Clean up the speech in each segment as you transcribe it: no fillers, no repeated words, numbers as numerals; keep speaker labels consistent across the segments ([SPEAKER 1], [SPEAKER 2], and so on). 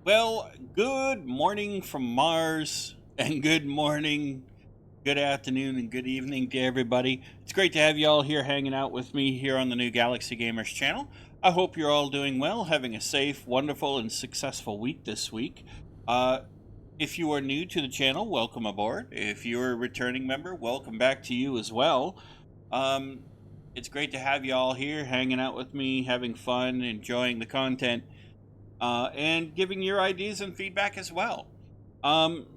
[SPEAKER 1] Well, good morning from Mars, and good morning, good afternoon, and good evening to everybody. It's great to have you all here hanging out with me here on the new Galaxy Gamers channel. I hope you're all doing well, having a safe, wonderful, and successful week this week. If you are new to the channel, welcome aboard. If you're a returning member, welcome back to you as well. It's great to have you all here hanging out with me, having fun, enjoying the content. And giving your ideas and feedback as well. Um,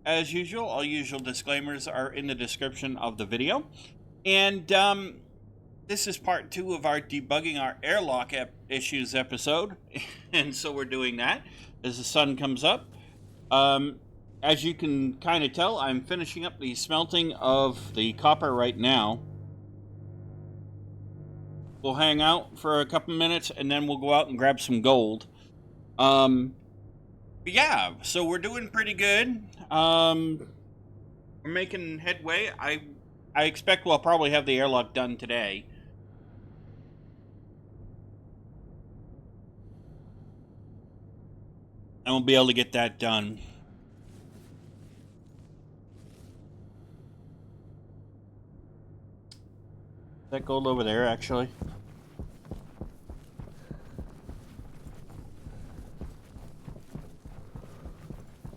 [SPEAKER 1] as usual, all usual disclaimers are in the description of the video. And this is part 2 of our debugging our airlock issues episode. And so we're doing that as the sun comes up. As you can kind of tell, I'm finishing up the smelting of the copper right now. We'll hang out for a couple minutes and then we'll go out and grab some gold. Yeah, so we're doing pretty good. We're making headway. I expect we'll probably have the airlock done today. And we'll be able to get that done. Is that gold over there, actually?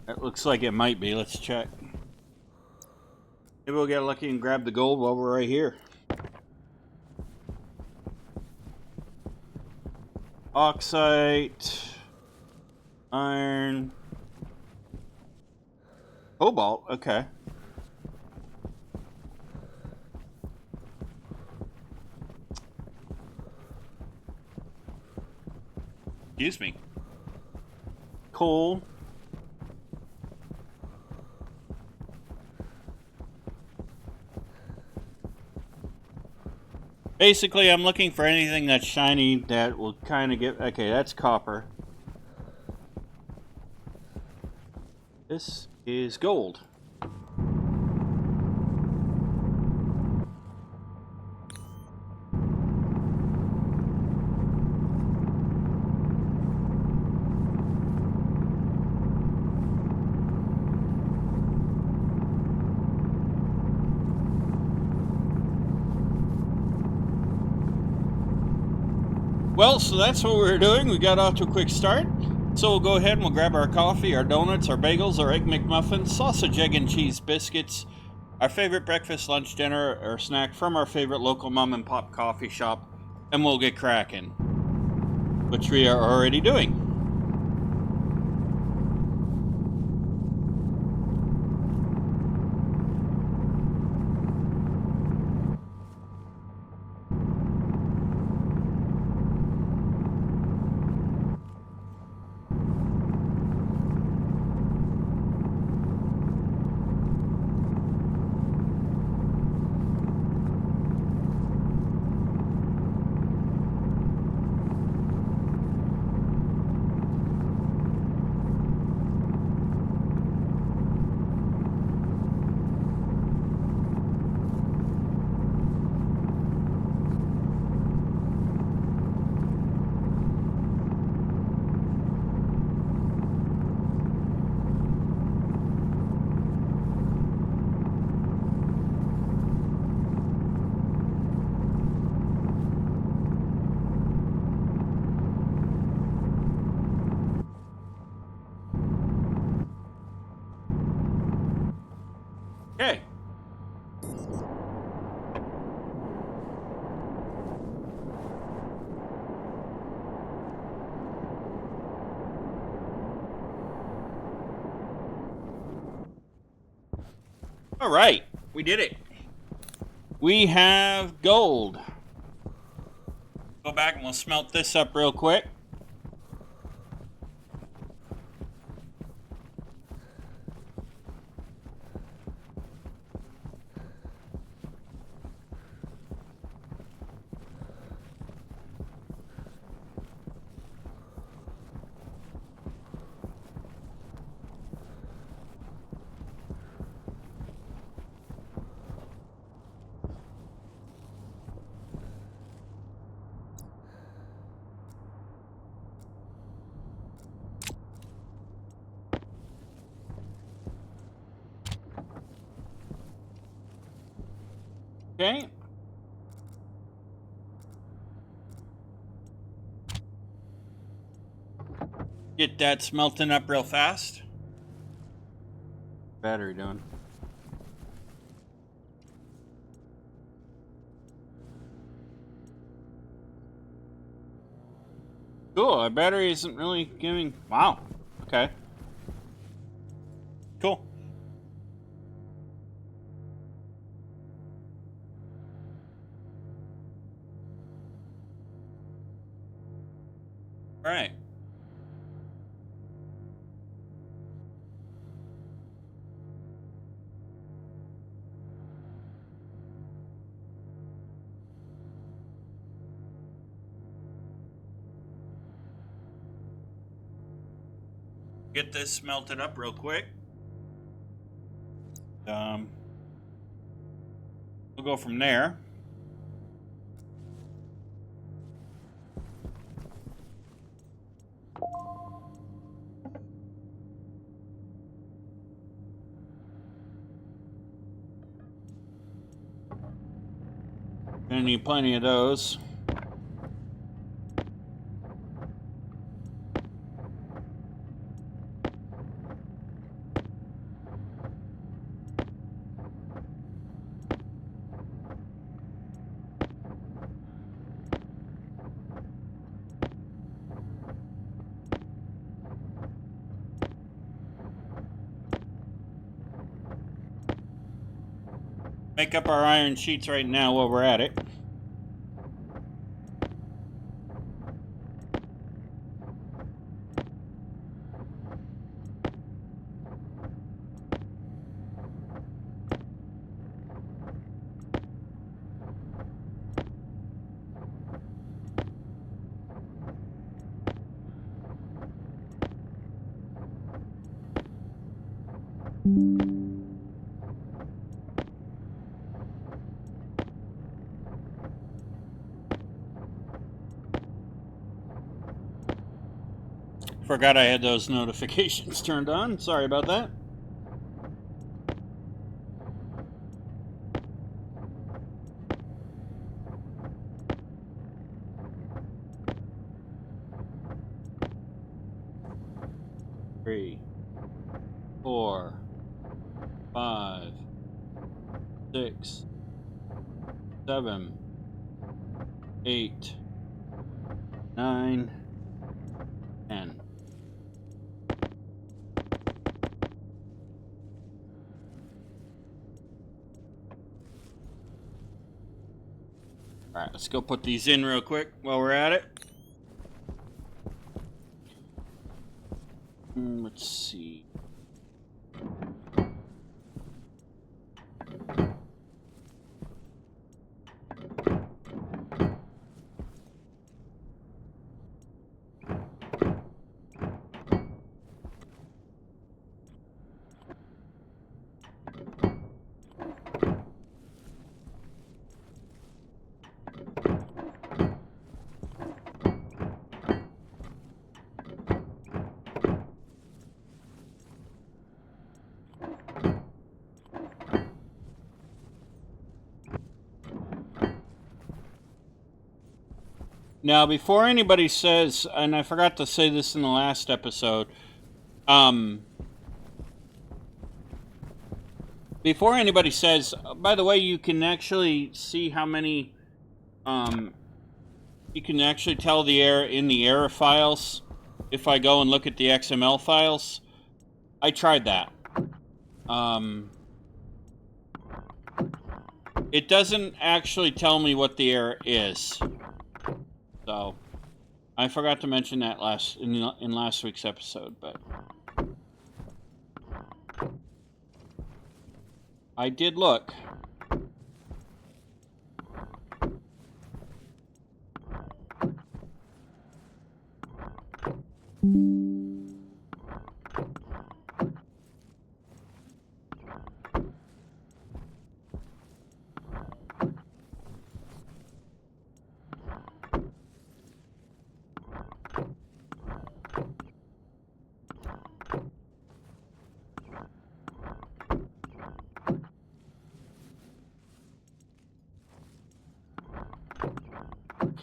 [SPEAKER 1] It looks like it might be. Let's check. Maybe we'll get lucky and grab the gold while we're right here. Oxite, iron, cobalt. Okay. Excuse me. Coal. Basically, I'm looking for anything that's shiny that will kind of get... Okay, that's copper. This is gold. Well, so that's what we're doing. We got off to a quick start. So we'll go ahead and we'll grab our coffee, our donuts, our bagels, our egg McMuffins, sausage, egg, and cheese biscuits, our favorite breakfast, lunch, dinner, or snack from our favorite local mom and pop coffee shop, and we'll get cracking, which we are already doing. Okay. All right, we did it. We have gold. Go back and we'll smelt this up real quick. Okay. Get that smelting up real fast. Battery doing. Cool, our battery isn't really giving... Wow. Okay. Cool. All right. Get this smelted up real quick. We'll go from there. Gonna need plenty of those. Make up our iron sheets right now while we're at it. Forgot I had those notifications turned on. Sorry about that. Three, 4, 5, 6, 7, 8, 9, 10. All right, let's go put these in real quick while we're at it. Let's see. Now, before anybody says, and I forgot to say this in the last episode, before anybody says, by the way, you can actually see how many, you can actually tell the error in the error files if I go and look at the XML files. I tried that. It doesn't actually tell me what the error is. So, I forgot to mention that in last week's episode, but I did look.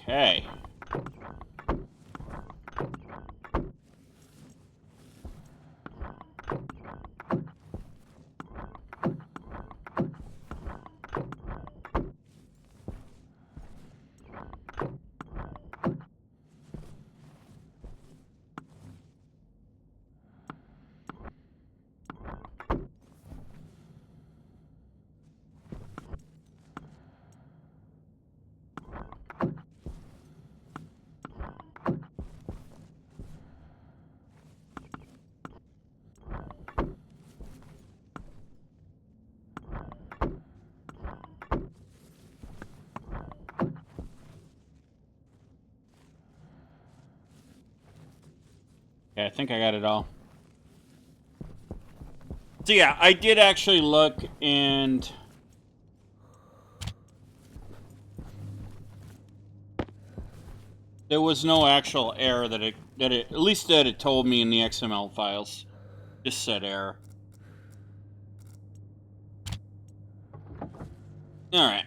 [SPEAKER 1] Okay. Okay, I think I got it all. So yeah, I did actually look, and there was no actual error that it at least that it told me in the XML files. Just said error. All right.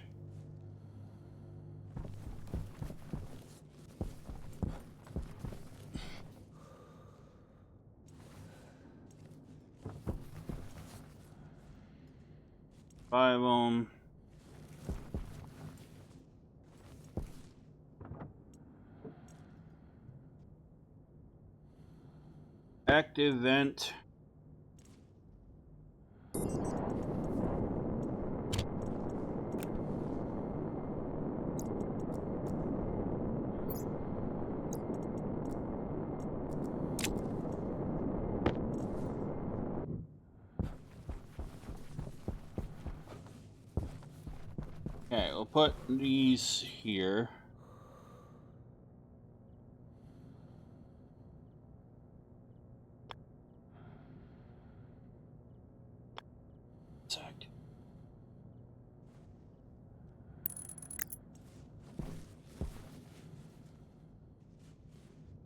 [SPEAKER 1] Five ohm. Active vent. Okay, we'll put these here.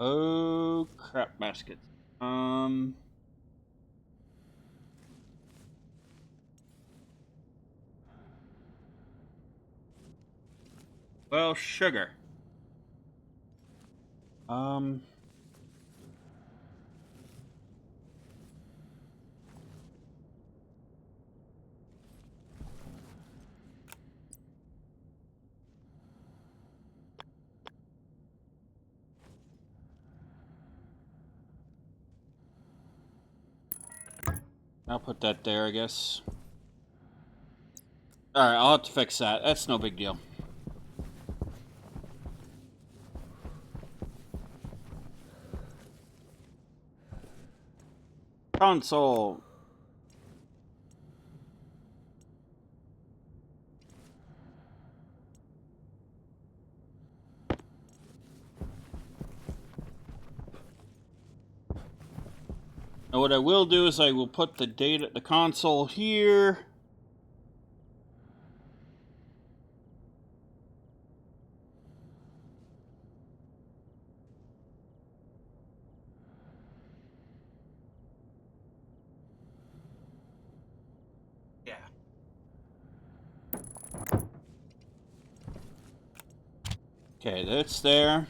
[SPEAKER 1] Oh crap, baskets. Well, sugar. I'll put that there, I guess. Alright, I'll have to fix that. That's no big deal. Console. Now what I will do is I will put the console here. Yeah. Okay, that's there.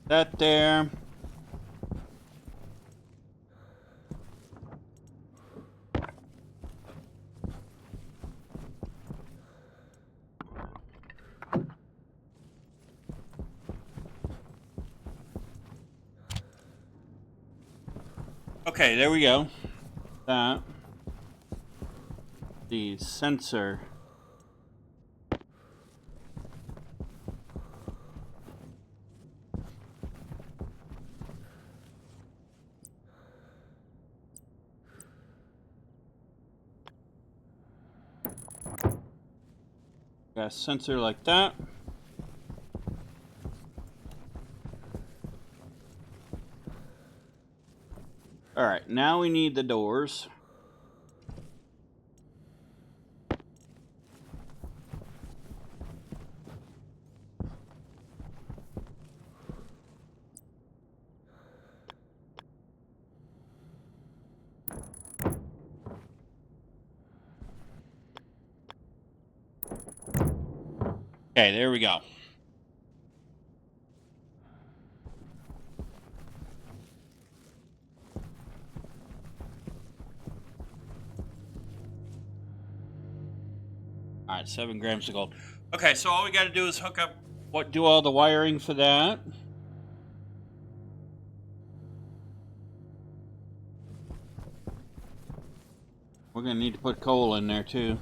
[SPEAKER 1] That there. Okay, there we go. That. The sensor. Got a sensor like that. Alright, now we need the doors. Okay, there we go. All right, 7 grams of gold. Okay, so all we got to do is hook up, do all the wiring for that. We're going to need to put coal in there too.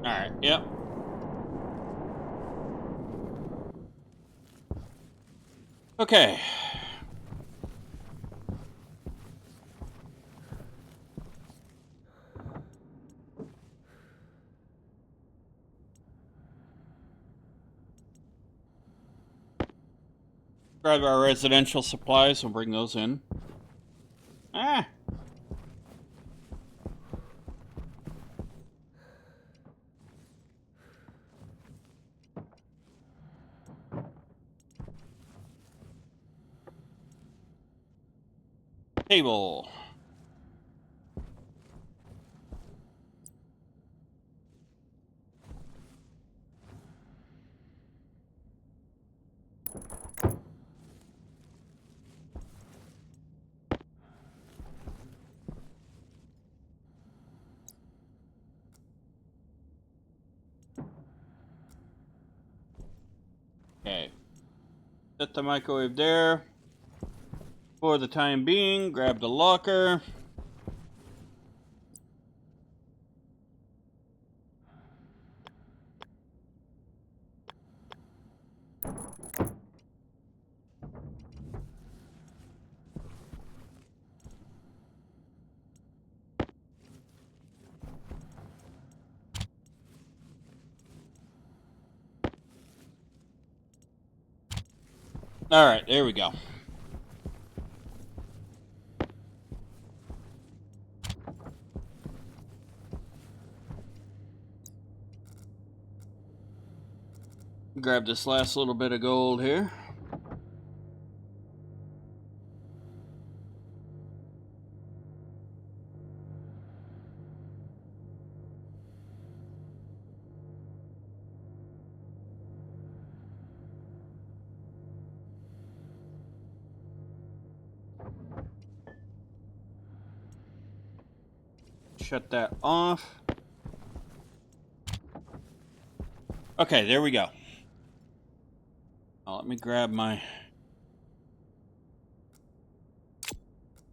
[SPEAKER 1] All right, yep. Okay. Grab our residential supplies and bring those in. Ah! Table. Okay. Set the microwave there. For the time being, grab the locker. All right, there we go. Grab this last little bit of gold here. Shut that off. Okay, there we go. Now let me grab my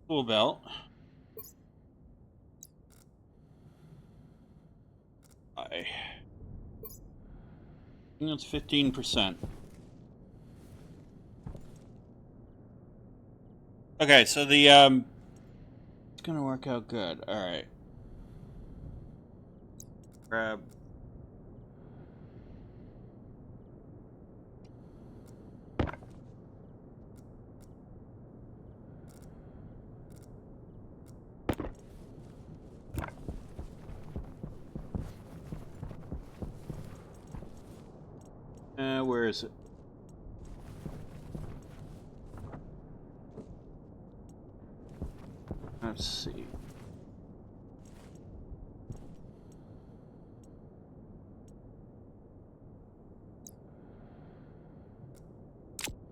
[SPEAKER 1] tool belt. I think it's 15%. Okay, so the it's gonna work out good. All right. Grab. Where is it? Let's see.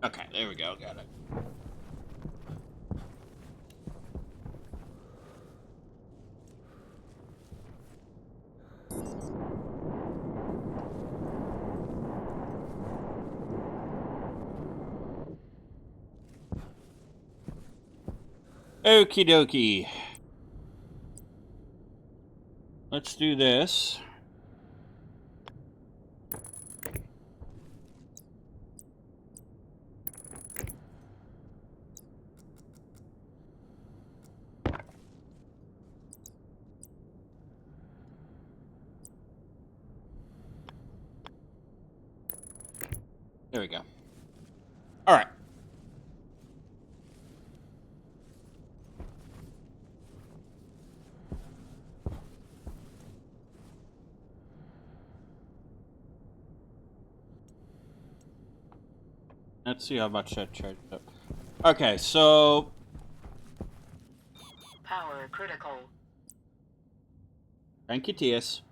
[SPEAKER 1] Okay, there we go. Got it. Okie dokie. Let's do this. There we go. All right. Let's see how much that charged up. Okay, so
[SPEAKER 2] power critical.
[SPEAKER 1] Thank you, TS.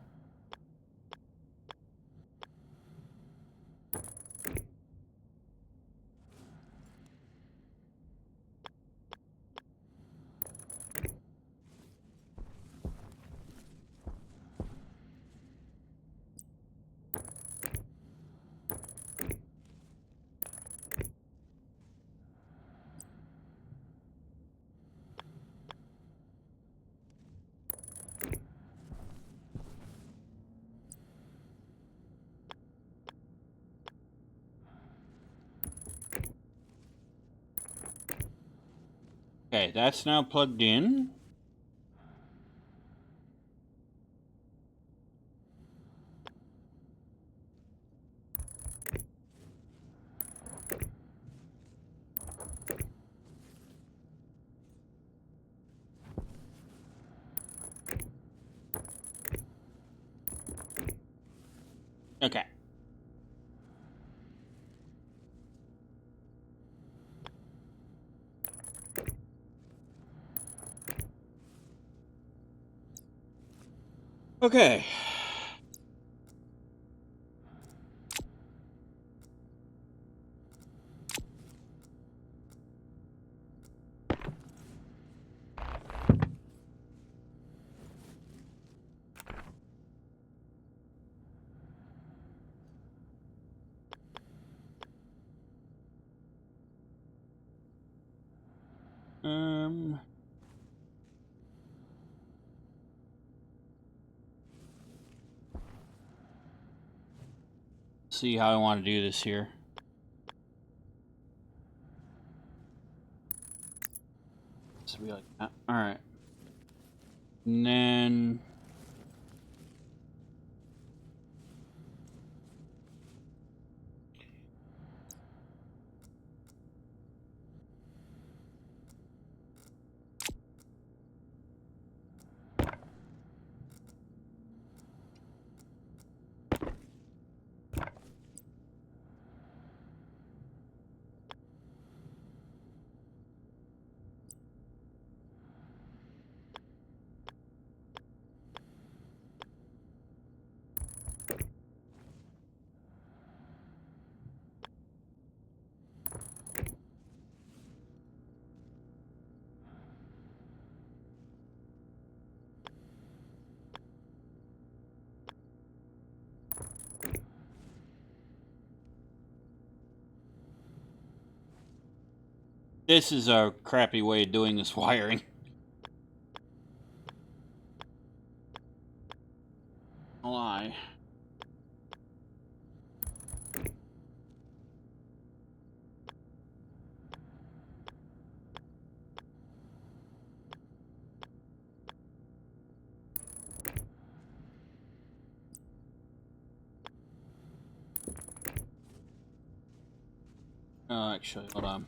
[SPEAKER 1] Okay, that's now plugged in. Okay. Okay. See how I want to do this here. So be like that. All right. And then this is a crappy way of doing this wiring. Lie. Actually, hold on.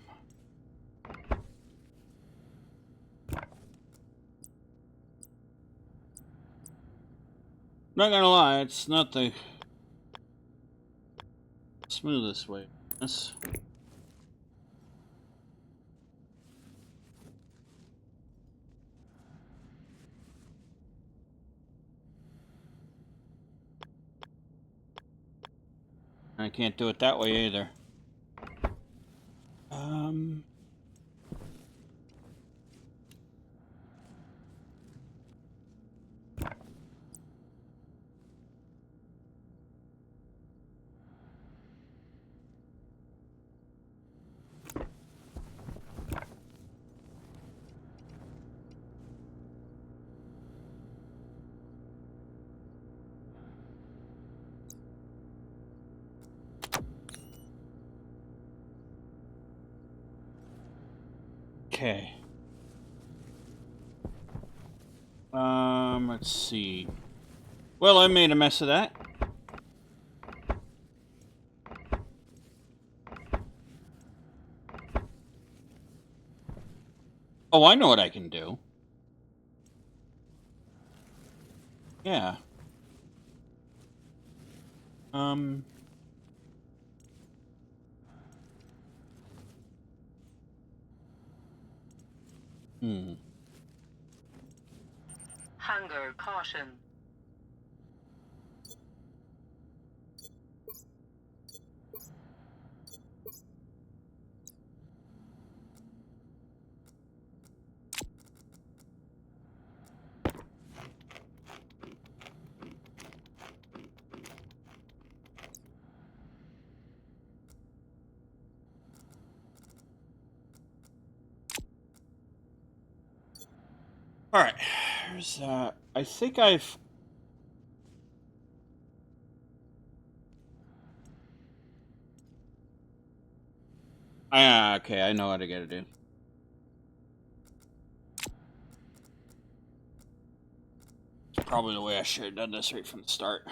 [SPEAKER 1] Not gonna lie, it's not the smoothest way. This. I can't do it that way either. Okay. Let's see. Well, I made a mess of that. Oh, I know what I can do. Yeah. Hmm.
[SPEAKER 2] Hunger caution.
[SPEAKER 1] All right. There's, I think I've. Ah, okay. I know what I gotta do. Probably the way I should have done this right from the start.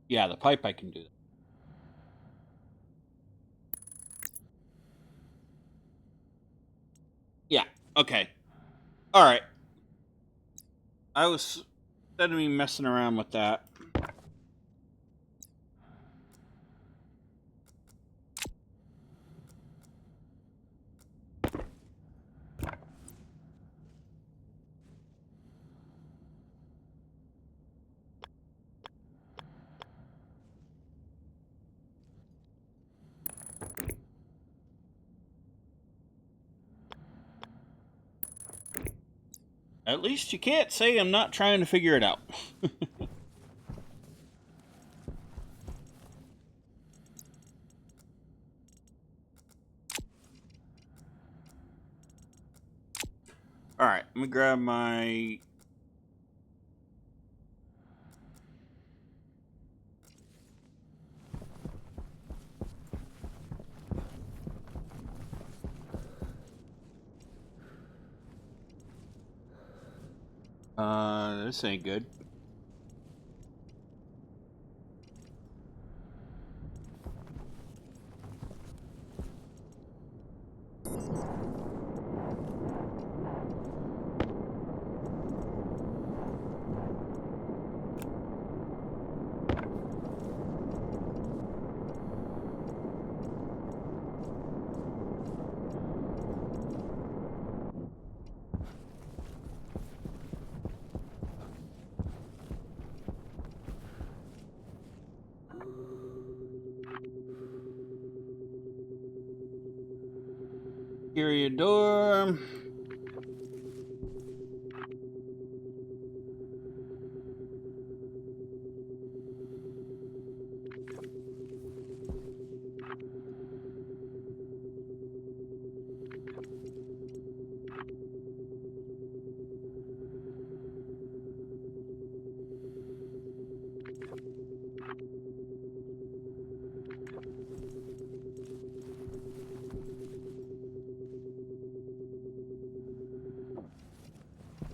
[SPEAKER 1] Yeah, the pipe I can do that. Yeah. Okay. All right. I was instead of me messing around with that. At least you can't say I'm not trying to figure it out. All right, let me grab my. This ain't good. Area door.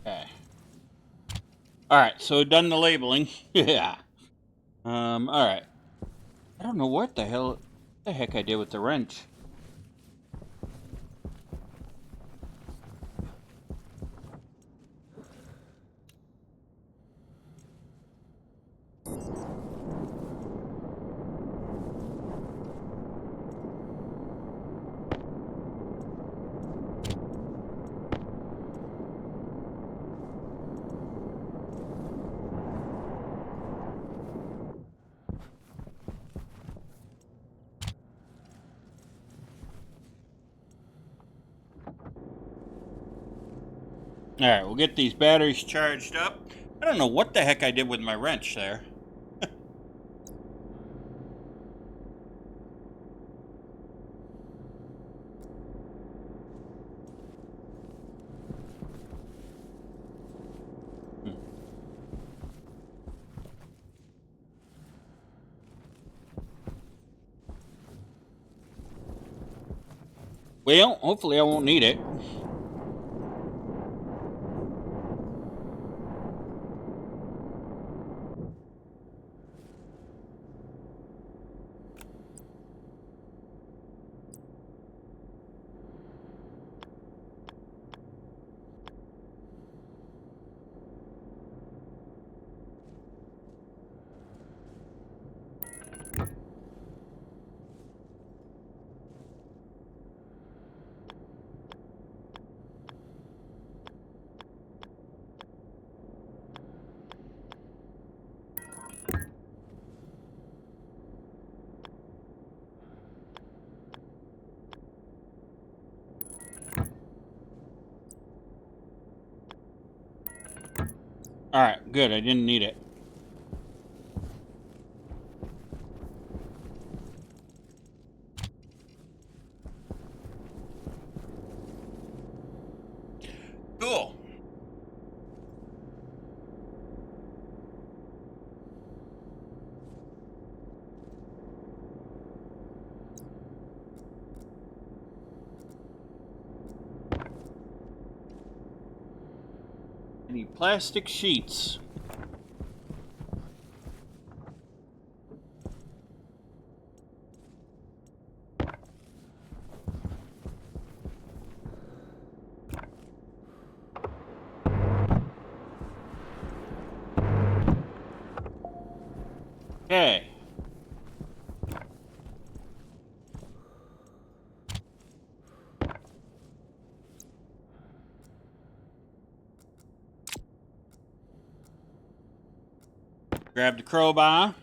[SPEAKER 1] Okay. All right, so done the labeling. Yeah. All right. I don't know what the heck I did with the wrench. All right, we'll get these batteries charged up. I don't know what the heck I did with my wrench there. Well, hopefully I won't need it. Alright, good. I didn't need it. Cool. Any plastic sheets? Okay. Grab the crowbar.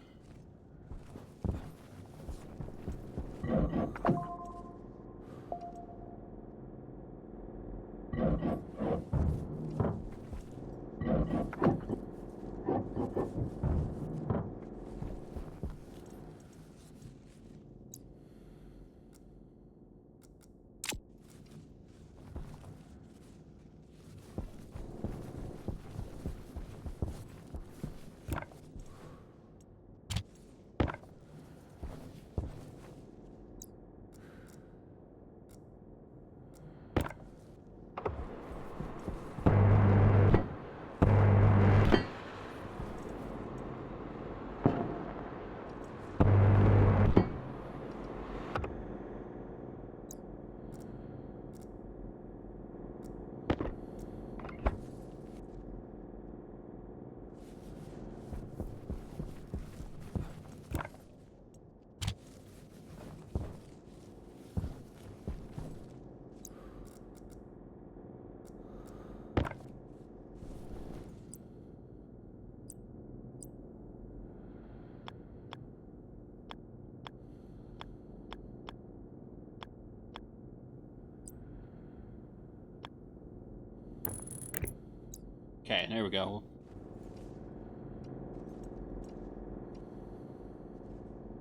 [SPEAKER 1] Okay, there we go.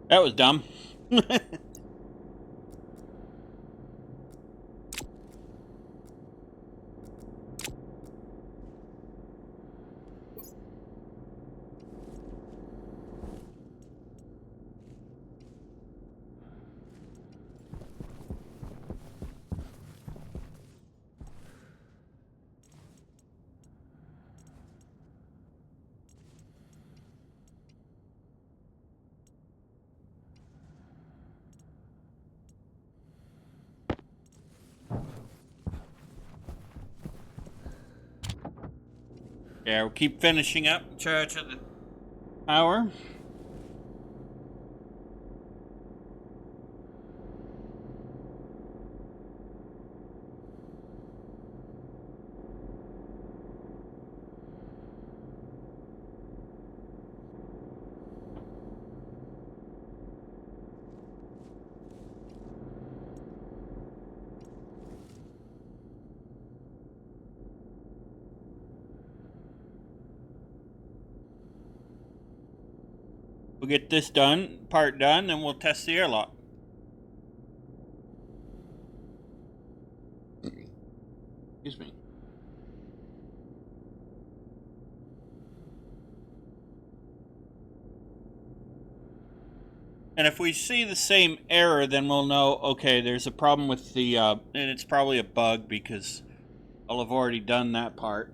[SPEAKER 1] That was dumb. Yeah, we'll keep finishing up. Charge of the power. We'll get this part done, and we'll test the airlock. Excuse me. And if we see the same error, then we'll know, okay, there's a problem with the, and it's probably a bug because I'll have already done that part.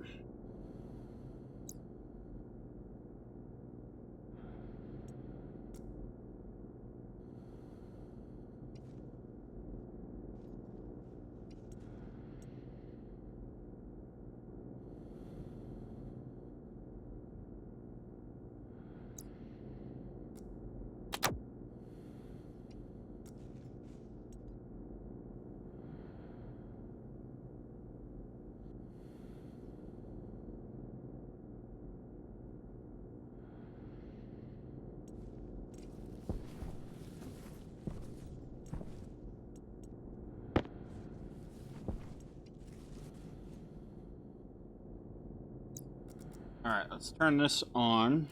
[SPEAKER 1] All right, let's turn this on.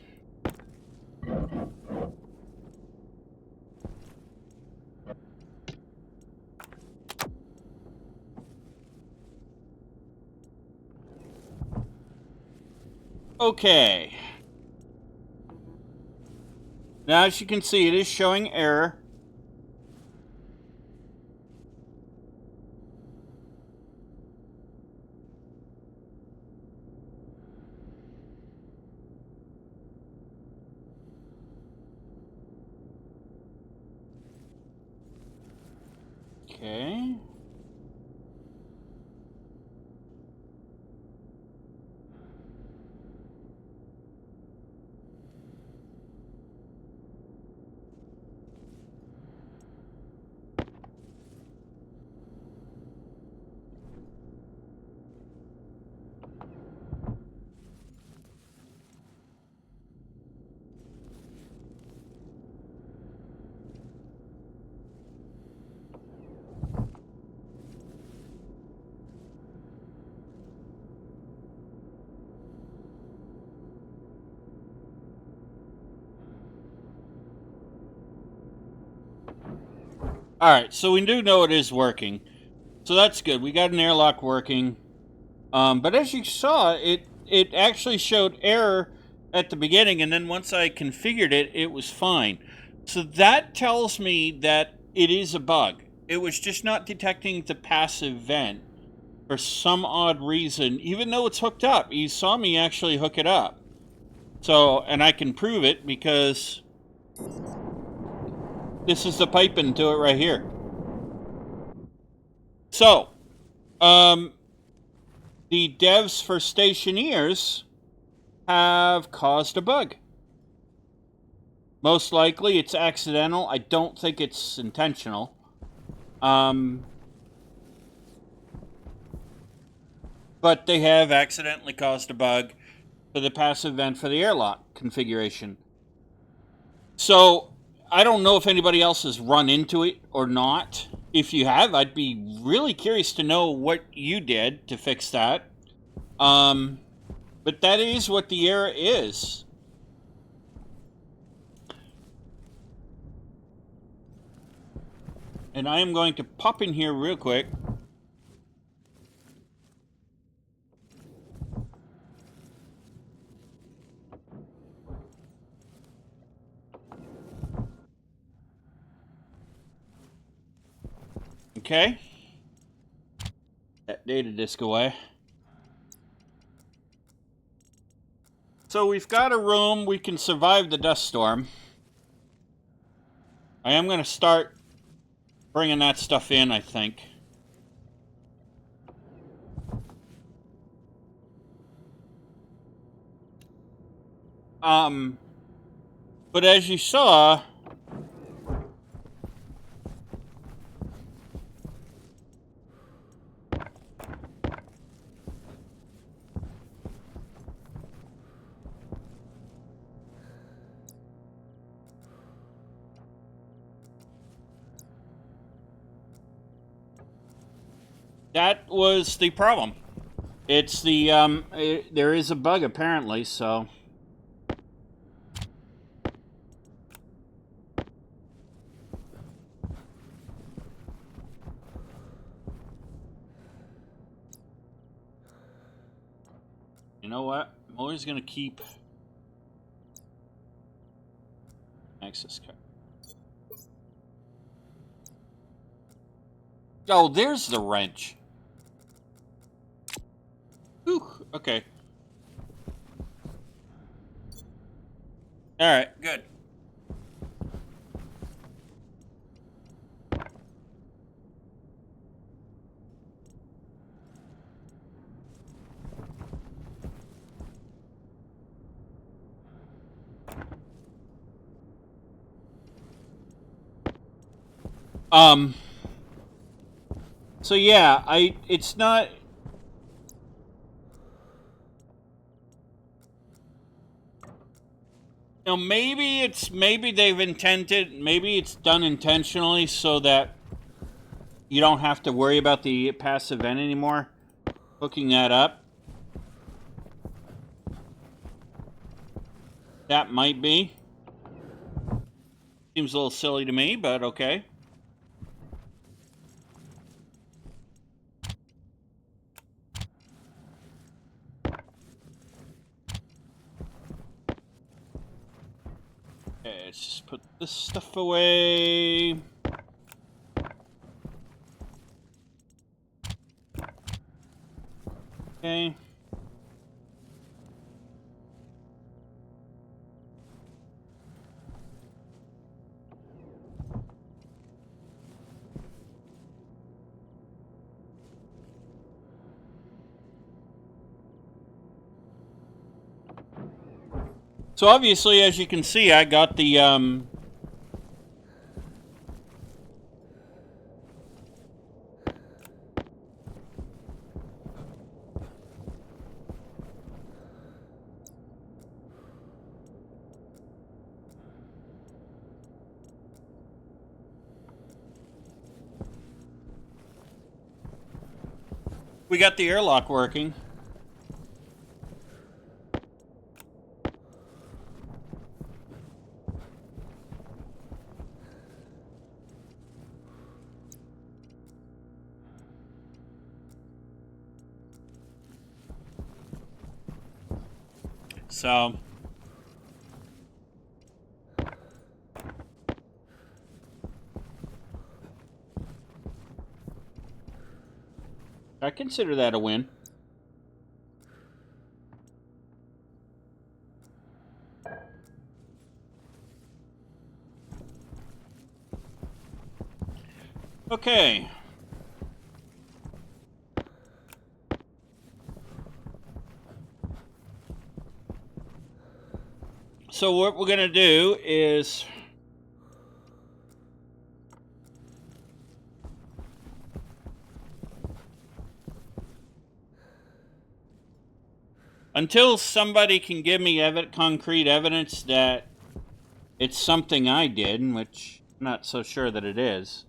[SPEAKER 1] Okay. Now, as you can see, it is showing error. Okay. All right, so we do know it is working. So that's good. We got an airlock working. But as you saw, it actually showed error at the beginning, and then once I configured it, it was fine. So that tells me that it is a bug. It was just not detecting the passive vent for some odd reason, even though it's hooked up. You saw me actually hook it up. So, and I can prove it because this is the pipe into it right here. So, the devs for Stationeers have caused a bug. Most likely it's accidental. I don't think it's intentional. But they have accidentally caused a bug for the passive vent for the airlock configuration. So, I don't know if anybody else has run into it or not. If you have, I'd be really curious to know what you did to fix that. But that is what the error is. And I am going to pop in here real quick. Okay. That data disk away. So we've got a room. We can survive the dust storm. I am going to start bringing that stuff in, I think. But as you saw, that was the problem. It's the, there is a bug apparently, so. You know what? I'm always going to keep access card. Oh, there's the wrench. Whew, okay. All right, good. So yeah, it's not. You know, maybe they've intended, maybe it's done intentionally so that you don't have to worry about the passive vent anymore. Hooking that up. That might be. Seems a little silly to me, but okay. Okay, let's just put this stuff away. Okay. So obviously, as you can see, I got the we got the airlock working. So I consider that a win. Okay. So what we're going to do is until somebody can give me concrete evidence that it's something I did, which I'm not so sure that it is.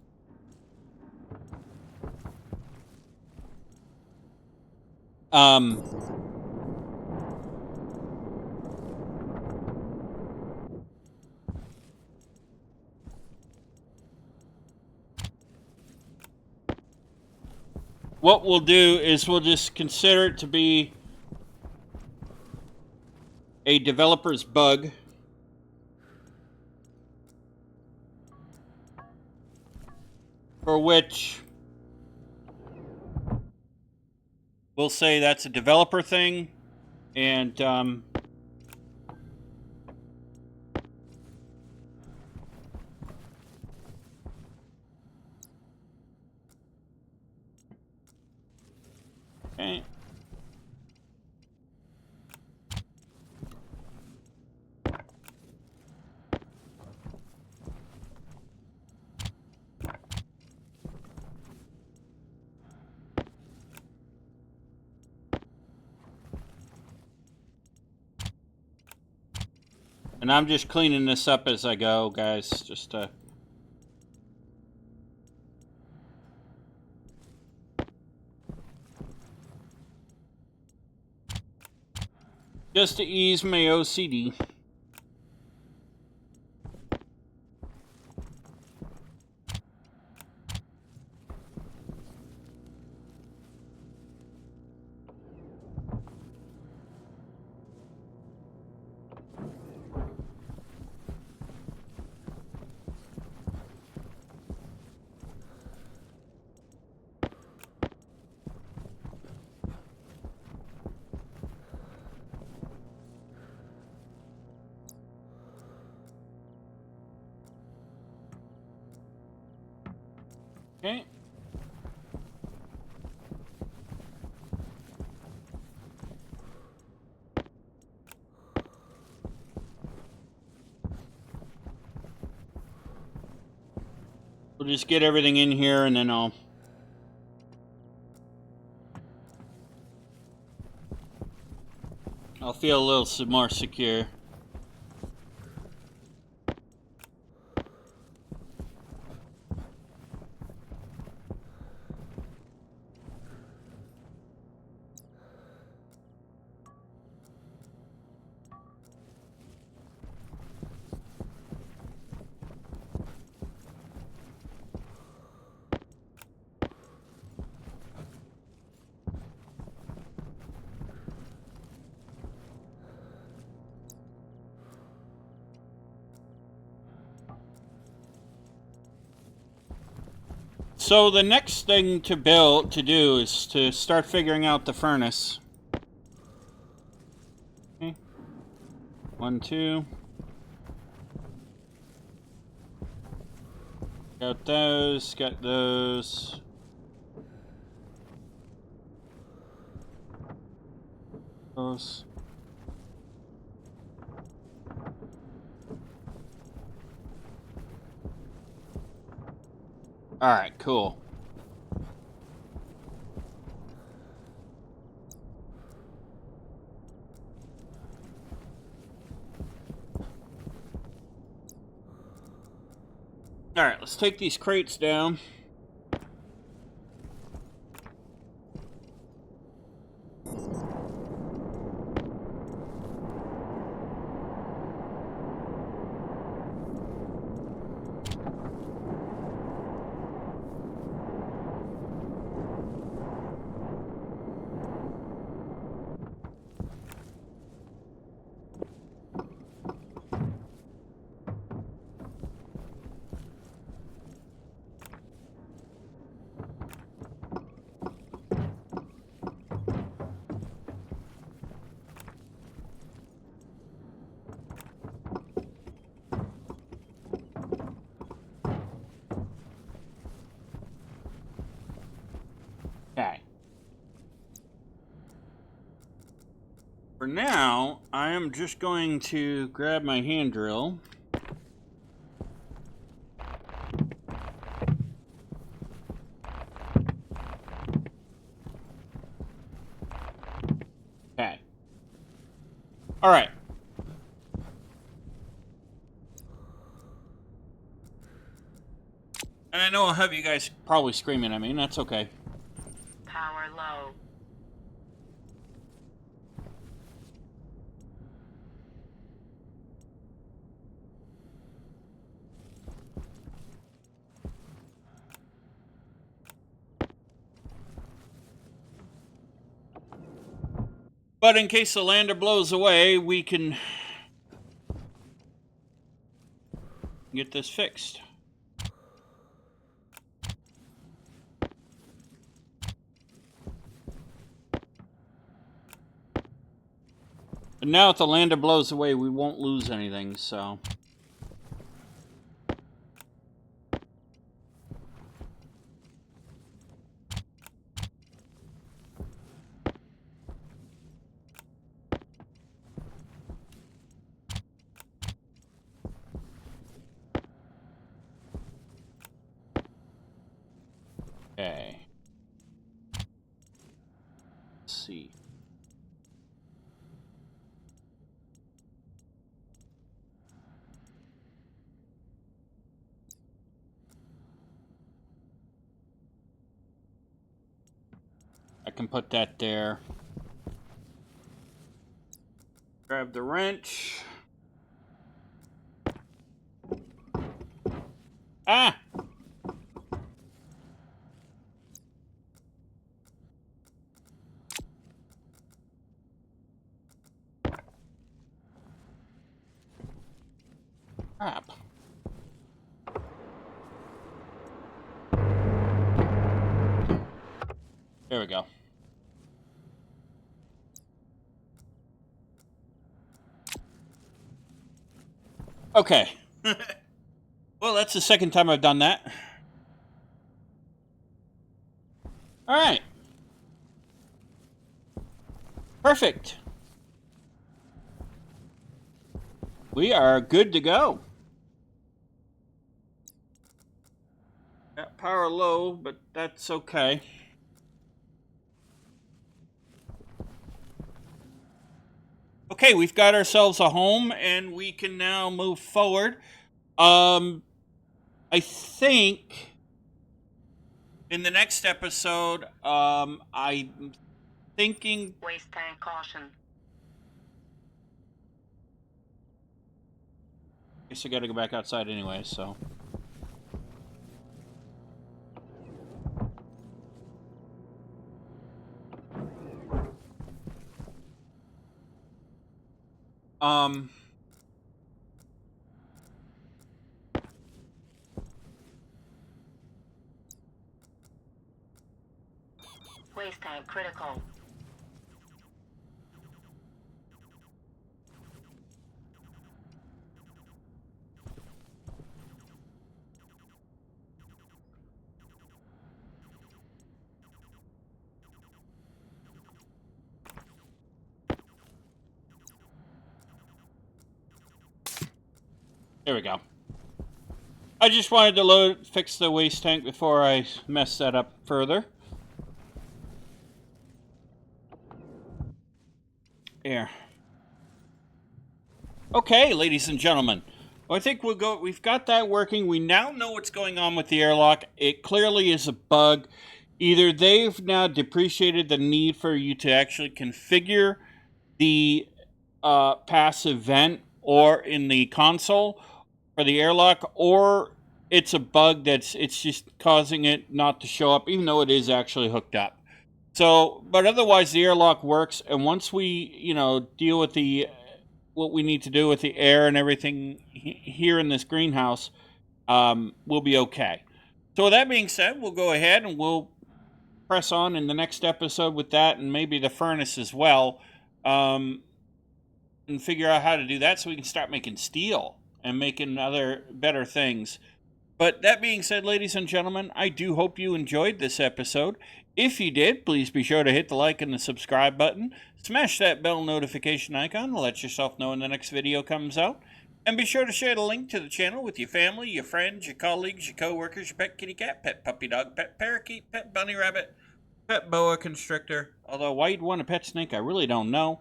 [SPEAKER 1] What we'll do is we'll just consider it to be a developer's bug. For which we'll say that's a developer thing, and okay. And I'm just cleaning this up as I go, guys, just to ease my OCD. Okay. We'll just get everything in here and then I'll feel a little more secure. So the next thing to do is to start figuring out the furnace. Okay. 1, 2. Got those, got those. Those. Alright, cool. Alright, let's take these crates down. Okay. For now, I am just going to grab my hand drill. Okay. Alright. And I know I'll have you guys probably screaming at me, and that's okay.
[SPEAKER 2] Power low.
[SPEAKER 1] But in case the lander blows away, we can get this fixed. And now if the lander blows away, we won't lose anything, so... Okay. Let's see. I can put that there. Grab the wrench. Ah! Crap. There we go. Okay. Well, that's the second time I've done that. All right. Perfect. We are good to go. Got power low, but that's okay. Okay, we've got ourselves a home, and we can now move forward. I think in the next episode, I'm thinking.
[SPEAKER 2] Waste tank caution.
[SPEAKER 1] I guess I got to go back outside anyway, so.
[SPEAKER 2] Waste tank critical.
[SPEAKER 1] There we go. I just wanted to fix the waste tank before I mess that up further. There. Okay, ladies and gentlemen. Well, I think we've got that working. We now know what's going on with the airlock. It clearly is a bug. Either they've now depreciated the need for you to actually configure the passive vent or in the console for the airlock, or it's a bug it's just causing it not to show up, even though it is actually hooked up. So, but otherwise the airlock works, and once we, deal with what we need to do with the air and everything here in this greenhouse, we'll be okay. So with that being said, we'll go ahead and we'll press on in the next episode with that, and maybe the furnace as well, and figure out how to do that so we can start making steel and making other better things. But that being said, ladies and gentlemen, I do hope you enjoyed this episode. If you did, please be sure to hit the like and the subscribe button. Smash that bell notification icon to let yourself know when the next video comes out. And be sure to share the link to the channel with your family, your friends, your colleagues, your co-workers, your pet kitty cat, pet puppy dog, pet parakeet, pet bunny rabbit, pet boa constrictor. Although why you'd want a pet snake, I really don't know.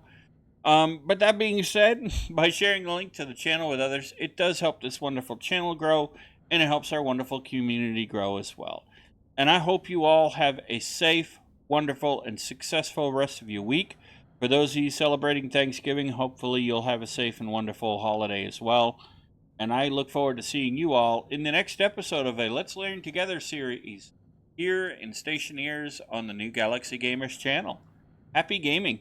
[SPEAKER 1] But that being said, by sharing the link to the channel with others, it does help this wonderful channel grow, and it helps our wonderful community grow as well. And I hope you all have a safe, wonderful, and successful rest of your week. For those of you celebrating Thanksgiving, hopefully you'll have a safe and wonderful holiday as well. And I look forward to seeing you all in the next episode of a Let's Learn Together series here in Stationeers on the New Galaxy Gamers channel. Happy gaming!